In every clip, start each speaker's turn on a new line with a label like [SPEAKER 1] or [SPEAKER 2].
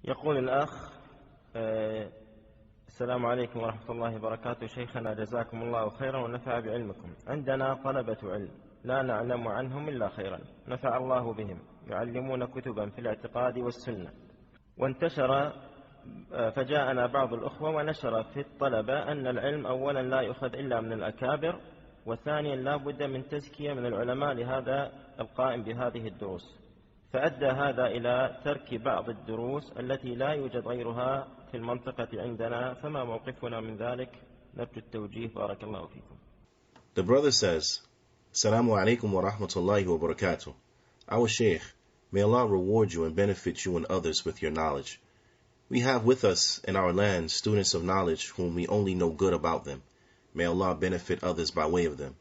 [SPEAKER 1] يقول الأخ السلام عليكم ورحمة الله وبركاته. شيخنا جزاكم الله خيرا ونفع بعلمكم. عندنا طلبة علم لا نعلم عنهم إلا خيرا، نفع الله بهم، يعلمون كتبا في الاعتقاد والسنة، وانتشر فجاءنا بعض الأخوة ونشر في الطلبة أن العلم أولا لا يؤخذ إلا من الأكابر، وثانيا لا بد من تزكية من العلماء لهذا القائم بهذه الدروس، فأدى هذا إلى ترك بعض الدروس التي لا يوجد غيرها في المنطقة عندنا، فما موقفنا من ذلك؟ نرجو التوجيه بارك الله فيكم.
[SPEAKER 2] The brother says, Assalamu alaikum wa rahmatullahi wa barakatuh. Our Shaikh, may Allah reward you and benefit you and others with your knowledge. We have with us in our land students of knowledge whom we only know good about them. May Allah benefit others by way of them.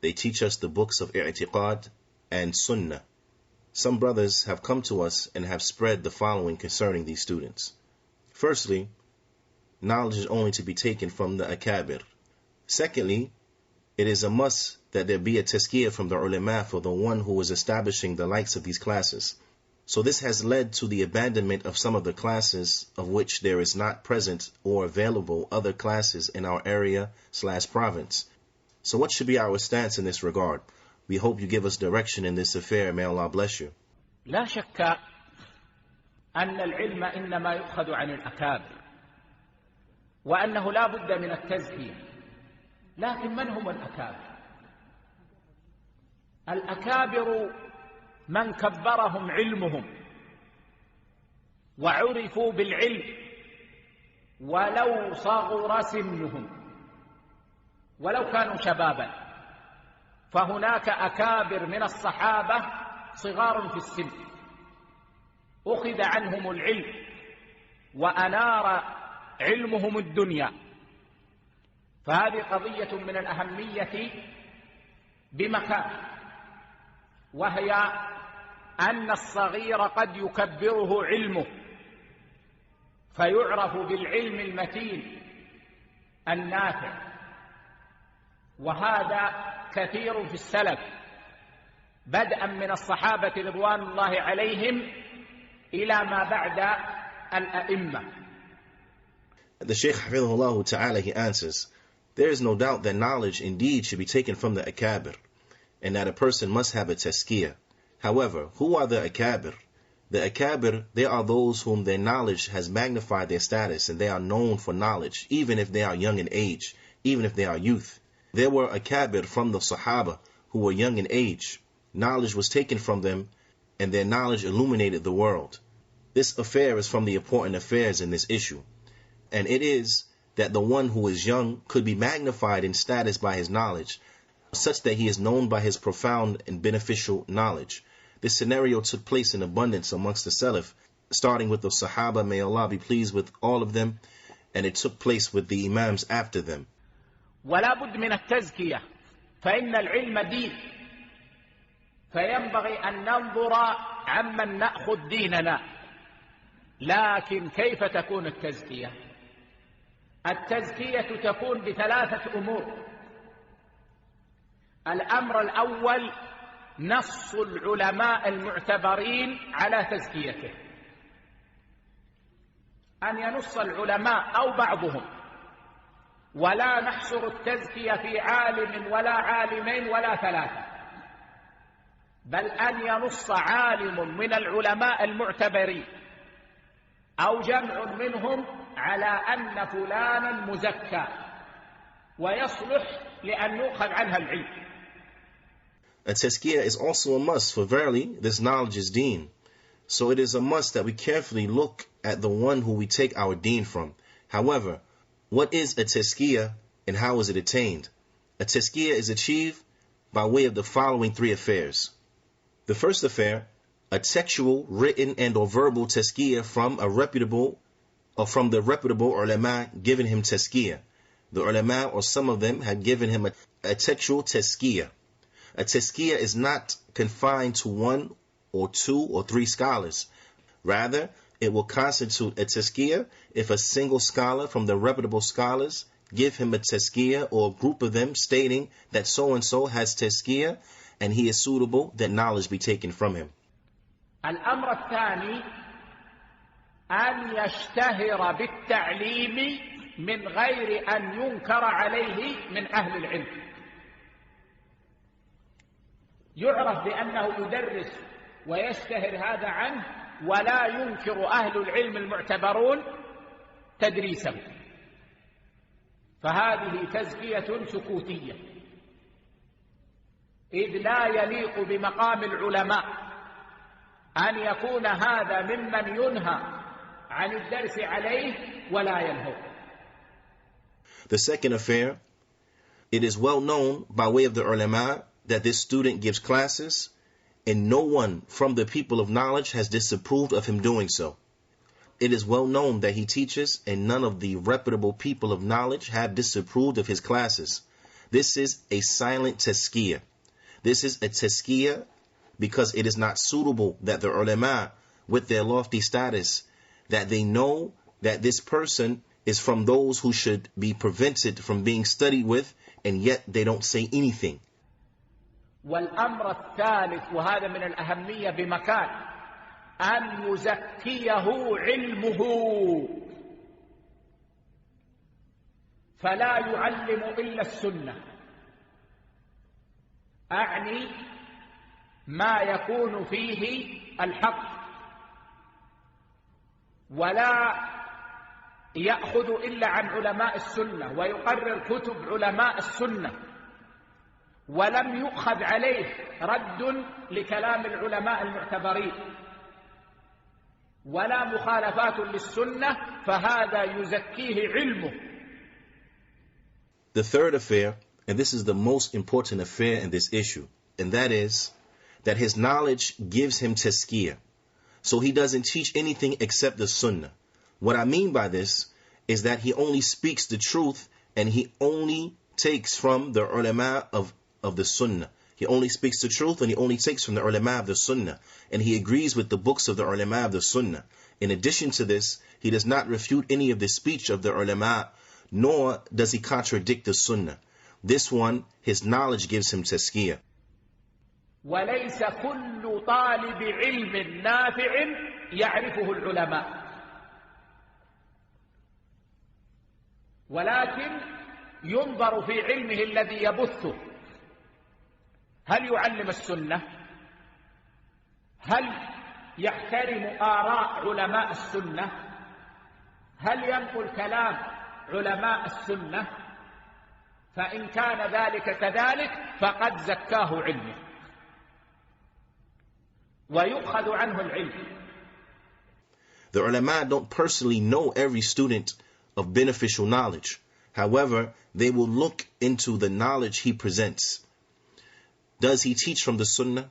[SPEAKER 2] They teach us the books of i'tiqad and sunnah. Some brothers have come to us and have spread the following concerning these students. Firstly, knowledge is only to be taken from the akabir. Secondly, it is a must that there be a tazkiyyah from the ulama for the one who is establishing the likes of these classes. So this has led to the abandonment of some of the classes of which there is not present or available other classes in our area/province. So what should be our stance in this regard? We hope you give us direction in this affair. May Allah bless you.
[SPEAKER 3] لا شك أن العلم إنما يؤخذ عن الأكابر، وأنه لا بد من التزكية. لكن من هم الأكابر؟ الأكابر من كبرهم علمهم وعرفوا بالعلم ولو صغر سنهم، ولو كانوا شبابا. فهناك أكابر من الصحابة صغار في السن أخذ عنهم العلم وأنار علمهم الدنيا، فهذه قضية من الأهمية بمكان، وهي أن الصغير قد يكبره علمه فيعرف بالعلم المتين النافع، وهذا كثير في السلف بدءا من الصحابة رضوان الله عليهم إلى ما بعد الأئمة.
[SPEAKER 2] The Shaykh Hafidhullah Ta'ala, he answers, there is no doubt that knowledge indeed should be taken from the akabir, and that a person must have a tazkiyyah. However, who are the akabir? The akabir, they are those whom their knowledge has magnified their status, and they are known for knowledge, even if they are young in age, even if they are youth. There were akabir from the Sahaba who were young in age. Knowledge was taken from them, and their knowledge illuminated the world. This affair is from the important affairs in this issue, and it is that the one who is young could be magnified in status by his knowledge, such that he is known by his profound and beneficial knowledge. This scenario took place in abundance amongst the Salaf, starting with the Sahaba, may Allah be pleased with all of them, and it took place with the Imams after them.
[SPEAKER 3] ولا بد من التزكية، فإن العلم دين، فينبغي أن ننظر عمن نأخذ ديننا. لكن كيف تكون التزكية؟ التزكية تكون بثلاثة أمور. الأمر الأول نص العلماء المعتبرين على تزكيته، أن ينص العلماء أو بعضهم، ولا نحصر التزكية في عالم ولا عالمين ولا ثلاثة، بل أن ينص عالم من العلماء المعتبرين أو جمع منهم على أن فلانا مزكى ويصلح لأن يؤخذ عنها العلم.
[SPEAKER 2] A tazkiyyah is also a must, for verily this knowledge is deen. So it is a must that we carefully look at the one who we take our deen from. However, what is a tazkiyyah and how is it attained? A tazkiyyah is achieved by way of the following three affairs. The first affair, a textual, written and or verbal tazkiyyah from a reputable or from the reputable ulama giving him tazkiyyah. The ulama or some of them had given him a textual tazkiyyah. A tazkiyyah is not confined to one or two or three scholars. Rather, it will constitute a tazkiyyah if a single scholar from the reputable scholars give him a tazkiyyah, or a group of them stating that so-and-so has tazkiyyah and he is suitable that knowledge be taken from him.
[SPEAKER 3] الأمر الثاني أن يشتهر بالتعليم من غير أن ينكر عليه من أهل العلم، يعرف بأنه يدرس ويشتهر هذا عنه، ولا ينكر أهل العلم المعتبرون تدريسه، فهذه تزكية سكوتية، إذ لا يليق بمقام العلماء أن يكون هذا ممن ينهى عن الدرس عليه ولا ينهى.
[SPEAKER 2] The second affair, it is well known by way of the ulama that this student gives classes, and no one from the people of knowledge has disapproved of him doing so. It is well known that he teaches, and none of the reputable people of knowledge have disapproved of his classes. This is a silent tazkiyyah. This is a tazkiyyah because it is not suitable that the ulama, with their lofty status, that they know that this person is from those who should be prevented from being studied with, and yet they don't say anything.
[SPEAKER 3] والأمر الثالث، وهذا من الأهمية بمكان، أن يزكيه علمه، فلا يعلم إلا السنة، أعني ما يكون فيه الحق، ولا يأخذ إلا عن علماء السنة ويقرر كتب علماء السنة، ولم يؤخذ عليه رد لكلام العلماء المعتبرين ولا مخالفات للسنة، فهذا يزكيه علمه.
[SPEAKER 2] The third affair, and this is the most important affair in this issue, and that is that his knowledge gives him tazkiyyah. So he doesn't teach anything except the sunnah. What I mean by this is that he only speaks the truth, and he only takes from the ulama of the sunnah. He only speaks the truth, and he only takes from the ulama of the sunnah, and he agrees with the books of the ulama of the sunnah. In addition to this, he does not refute any of the speech of the ulama, nor does he contradict the sunnah. This one, his knowledge gives him tazkiyyah.
[SPEAKER 3] وليس كل طالب علم نافع يعرفه العلماء، ولكن ينظر في علمه الذي يبثه، هل يعلم السنة؟ هل يحترم آراء علماء السنة؟ هل ينقل كلام علماء السنة؟ فإن كان ذلك كذلك فقد زكاه علمه ويؤخذ عنه العلم.
[SPEAKER 2] The ulama don't personally know every student of beneficial knowledge. However, they will look into the knowledge he presents. Does he teach from the sunnah?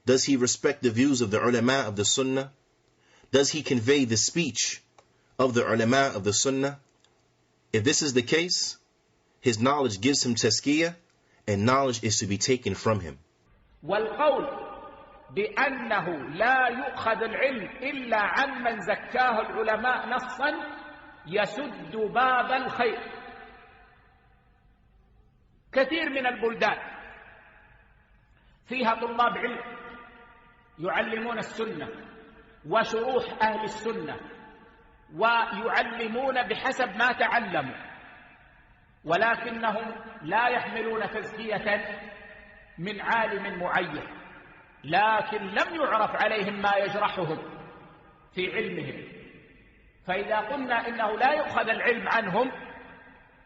[SPEAKER 2] Does he respect the views of the ulama of the sunnah? Does he convey the speech of the ulama of the sunnah? If this is the case, his knowledge gives him tazkiyyah, and knowledge is to be taken from him.
[SPEAKER 3] والقول بأنه لا يؤخذ العلم إلا عن من زكاه العلماء نصا يسد باب الخير. كثير من البلدان فيها طلاب علم يعلمون السنة وشروح أهل السنة ويعلمون بحسب ما تعلموا، ولكنهم لا يحملون تزكية من عالم معين، لكن لم يعرف عليهم ما يجرحهم في علمهم. فإذا قلنا إنه لا يؤخذ العلم عنهم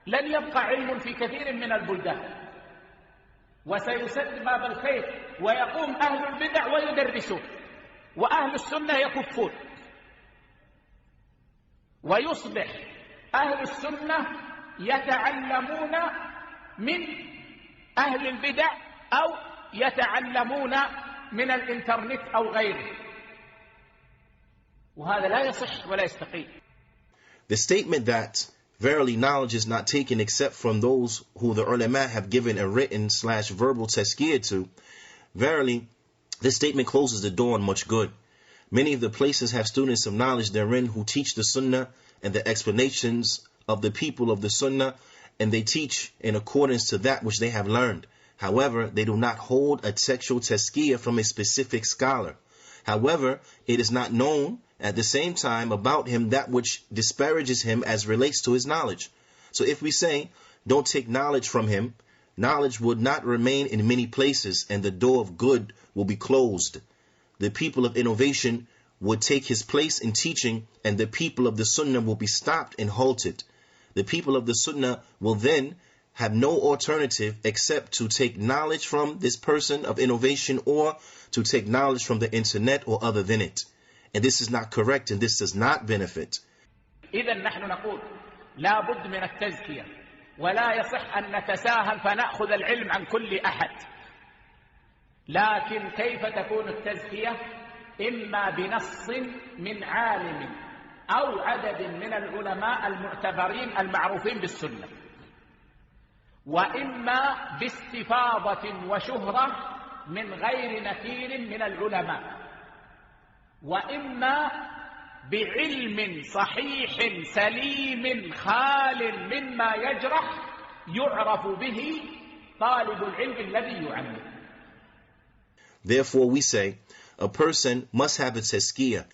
[SPEAKER 3] لن يبقى علم في كثير من البلدان، وسيسد باب الخير، ويقوم أهل البدع ويدرسون، وأهل السنة يكفون، ويصبح أهل السنة يتعلمون من أهل البدع أو يتعلمون من الإنترنت أو غيره، وهذا لا يصح ولا يستقيم.
[SPEAKER 2] The statement that verily knowledge is not taken except from those who the ulama have given a written/verbal tazkiyyah to, verily this statement closes the door on much good. Many of the places have students of knowledge therein who teach the sunnah and the explanations of the people of the sunnah, and they teach in accordance to that which they have learned. However, they do not hold a textual tazkiyyah from a specific scholar. However, it is not known at the same time about him that which disparages him as relates to his knowledge. So if we say, don't take knowledge from him, knowledge would not remain in many places and the door of good will be closed. The people of innovation would take his place in teaching and the people of the sunnah will be stopped and halted. The people of the sunnah will then have no alternative except to take knowledge from this person of innovation or to take knowledge from the internet or other than it. And this is not correct and this does not benefit.
[SPEAKER 3] إذا نحن نقول لا بد من التزكية ولا يصح أن نتساهل فنأخذ العلم عن كل أحد. لكن كيف تكون التزكية؟ إما بنص من عالم أو عدد من العلماء المعتبرين المعروفين بالسنة، وإما باستفاضة وشهرة من غير نكير من العلماء، وإما بعلم صحيح سليم خال مما يجرح يعرف به طالب العلم الذي يعلم.
[SPEAKER 2] Therefore we say, a person must have a tazkiyyah.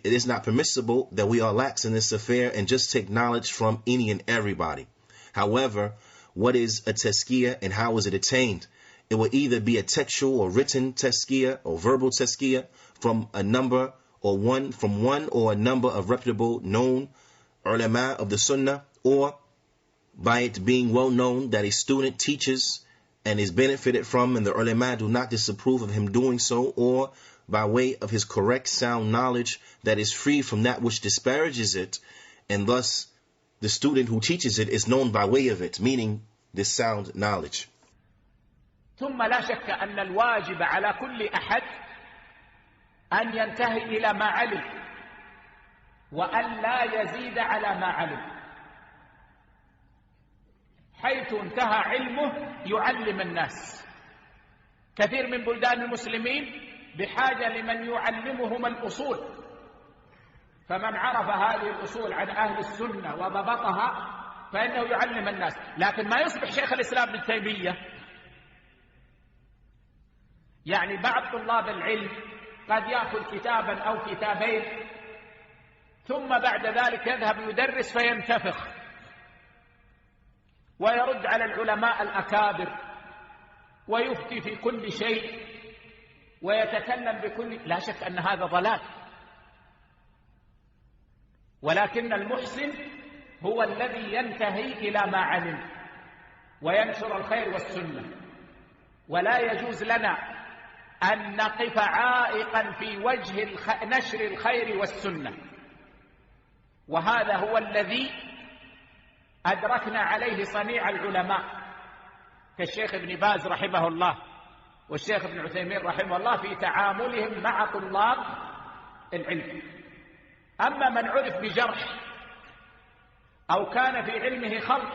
[SPEAKER 2] It is not permissible that we are lax in this affair and just take knowledge from any and everybody. However, what is a tazkiyyah and how is it attained? It will either be a textual or written tazkiyyah or verbal tazkiyyah from a number or one or a number of reputable known ulama of the sunnah, or by it being well known that a student teaches and is benefited from and the ulama do not disapprove of him doing so, or by way of his correct sound knowledge that is free from that which disparages it, and thus the student who teaches it is known by way of it, meaning this sound knowledge.
[SPEAKER 3] ثم لا شك أن الواجب على كل أحد أن ينتهي إلى ما علم وأن لا يزيد على ما علم، حيث انتهى علمه يعلم الناس. كثير من بلدان المسلمين بحاجة لمن يعلمهم الأصول، فمن عرف هذه الأصول عن أهل السنة وضبطها فإنه يعلم الناس. لكن ما يصبح شيخ الإسلام ابن تيمية، يعني بعض طلاب العلم قد يأخذ كتابا أو كتابين ثم بعد ذلك يذهب يدرس فينتفخ ويرد على العلماء الأكابر ويفتي في كل شيء ويتكلم بكل، لا شك أن هذا ضلال. ولكن المحسن هو الذي ينتهي إلى ما علم وينشر الخير والسنة، ولا يجوز لنا أن نقف عائقا في وجه نشر الخير والسنة. وهذا هو الذي أدركنا عليه صنيع العلماء كالشيخ ابن باز رحمه الله والشيخ ابن عثيمين رحمه الله في تعاملهم مع طلاب العلم. أما من عرف بجرح أو كان في علمه خلط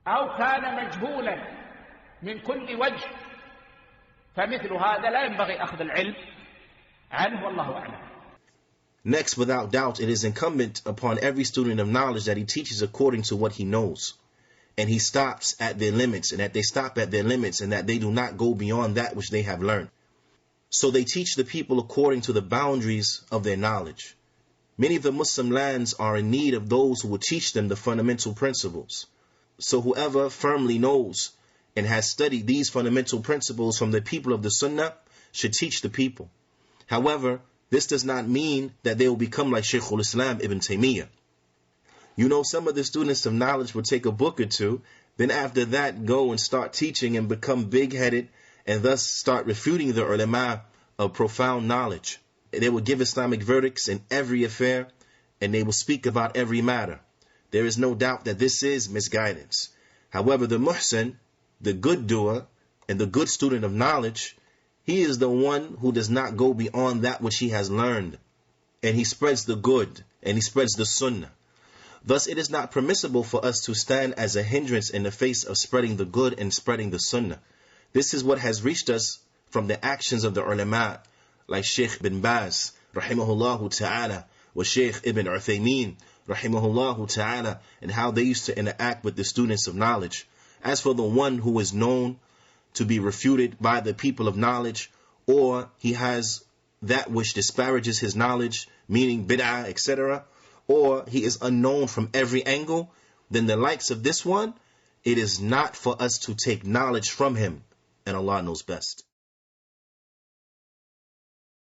[SPEAKER 3] أو كان مجهولا من كل وجه فمثل هذا لا ينبغي أخذ العلم عنه والله أعلم.
[SPEAKER 2] Next, without doubt, it is incumbent upon every student of knowledge that he teaches according to what he knows. And he stops at their limits, and that they stop at their limits, and that they do not go beyond that which they have learned. So they teach the people according to the boundaries of their knowledge. Many of the Muslim lands are in need of those who will teach them the fundamental principles. So whoever firmly knows and has studied these fundamental principles from the people of the Sunnah should teach the people. However, this does not mean that they will become like Shaykh al-Islam ibn Taymiyyah. You know, some of the students of knowledge will take a book or two, then after that go and start teaching and become big-headed and thus start refuting the ulama of profound knowledge. They will give Islamic verdicts in every affair and they will speak about every matter. There is no doubt that this is misguidance. However, the muhsin, the good doer, and the good student of knowledge, he is the one who does not go beyond that which he has learned. And he spreads the good, and he spreads the sunnah. Thus, it is not permissible for us to stand as a hindrance in the face of spreading the good and spreading the sunnah. This is what has reached us from the actions of the ulama, like Shaykh bin Baz, rahimahullah ta'ala, or Shaykh ibn Uthaymeen, rahimahullah ta'ala, and how they used to interact with the students of knowledge. As for the one who is known to be refuted by the people of knowledge, or he has that which disparages his knowledge, meaning bid'ah, etc., or he is unknown from every angle, then the likes of this one, it is not for us to take knowledge from him, and Allah knows best.